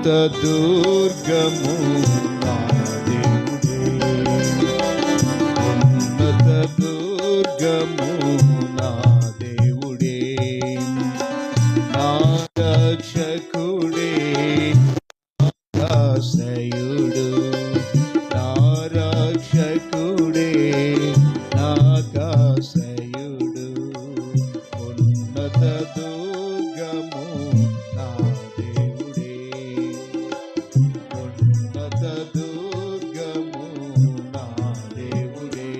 ఉన్నత దుర్గము నా దేవుడే, ఉన్నత దుర్గము నా దేవుడే, నా రక్షకుడే, ఆశ్రయుడు, నా రక్షకుడే, నాకాశ్రయుడు, ఉన్నత దుర్గము నా దేవుడే, ఉన్నత దుర్గము నా దేవుడే.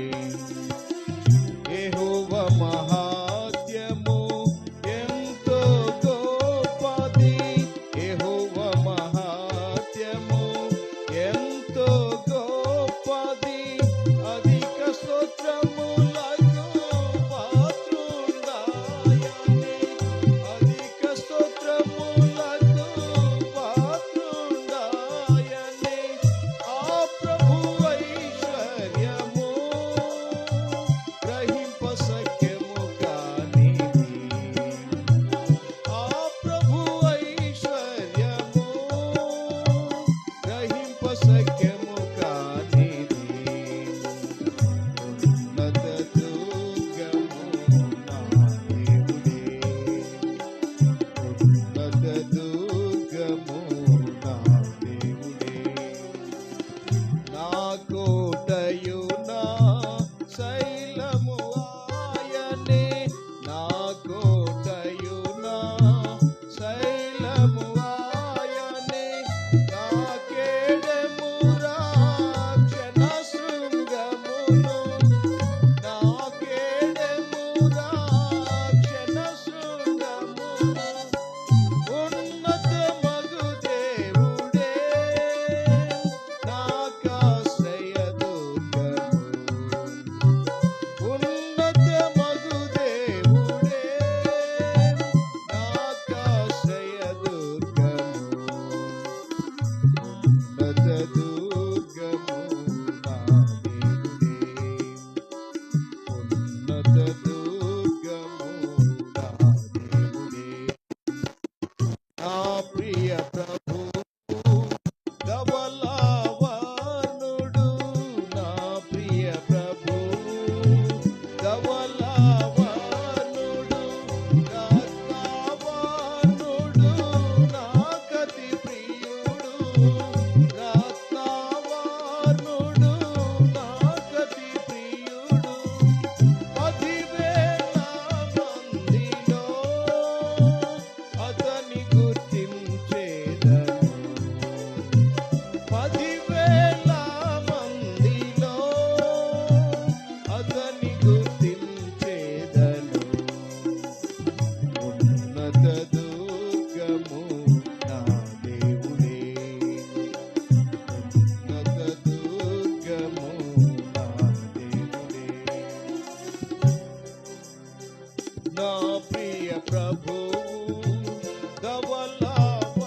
యెహోవా మహాత్మ్యము ఎంతో గొప్పది, యెహోవా మహాత్మ్యము ఎంతో గొప్పది, అధిక స్తోత్రములకు పాత్రుండాయని, అధిక స్తోత్రములకు పాత్రుండాయని, ఆ ప్రభు ఐశ్వర్యము గ్రహింప సఖ్యము కానిది, ఆ ప్రభు ఐశ్వర్యము గ్రహింప సఖ్యము కానిది, ఉన్నత దుర్గము నా దేవుడే, ఉన్నత దుర్గము నా దేవుడే, నా కోటయు నా శైలము ఆయనే, నా కోటయు నా శైలము ఆయనే, నా కేడము రక్షణ శృంగమును, నా కేడము రక్షణ శృంగమును, ఉన్నత మగు దేవుడే, నాకాశ్రయ దుర్గము, ఉన్నత మగు దేవుడే, నాకాశ్రయ దుర్గము, ఉన్నత దుర్గము నా దేవుడే, ఉన్నత దుర్గము నా దేవుడే. నా ప్రియ ప్రభు ధవళవర్ణుడు, నా ప్రియ ప్రభు ధవళవర్ణుడు, రత్నవర్ణుడు, నాకతి ప్రియుడు, రత్నవర్ణుడు, నాకతి ప్రియుడు, 10,000 మందిలో అతని గుర్తించేదను, 10,000 మందిలో అతని గుర్తించేదను, ఉన్నత దుర్గము నా దేవుడే, ఉన్నత దుర్గము నా దేవుడే. నా ప్రియ ప్రభువు ధవళవర్ణుడు,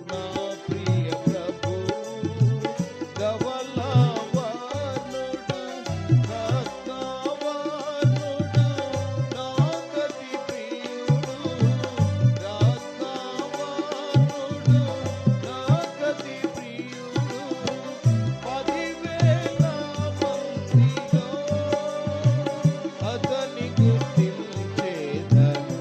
నా ప్రియ ప్రభువు ధవళవర్ణుడు, రత్నవర్ణుడు, నాకతి ప్రియుడు, రత్నవర్ణుడు, నాకతి ప్రియుడు, 10,000 మందిలో అతని గుర్తించేదను,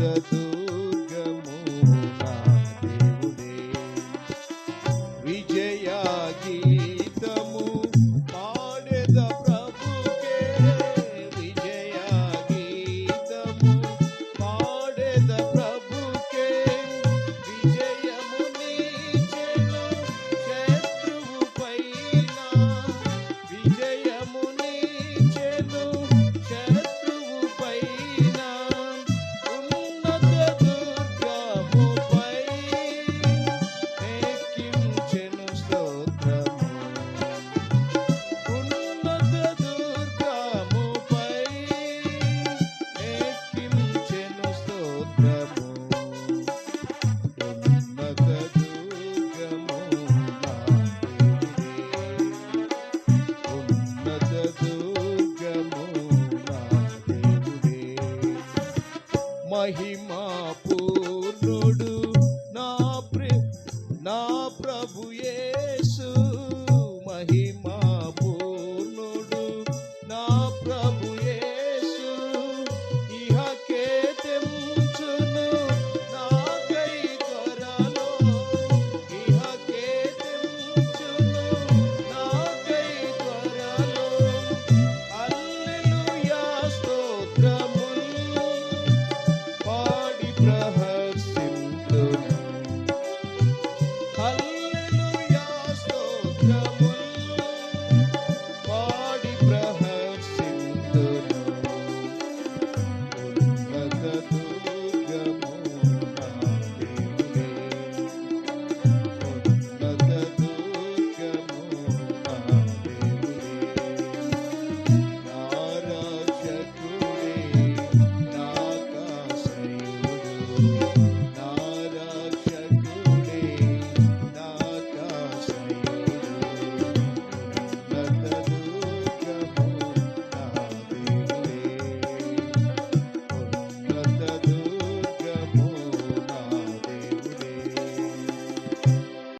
దుర్గము నా దేవుడే. విజయ గీతము పాడెద ప్రభుకే, విజయ గీతము పాడెద ప్రభుకే. విజయము నీచెను శత్రువు పైన, విజయము నీచెను శత్రువు పైన. ఉన్నత దుర్గముపై ఎక్కించెను స్తోత్రము, ఉన్నత దుర్గముపై ఎక్కించెను స్తోత్రము. ఉన్నత దుర్గము నా దేవుడే, ఉన్నత దుర్గము నా దేవుడే. మహిమ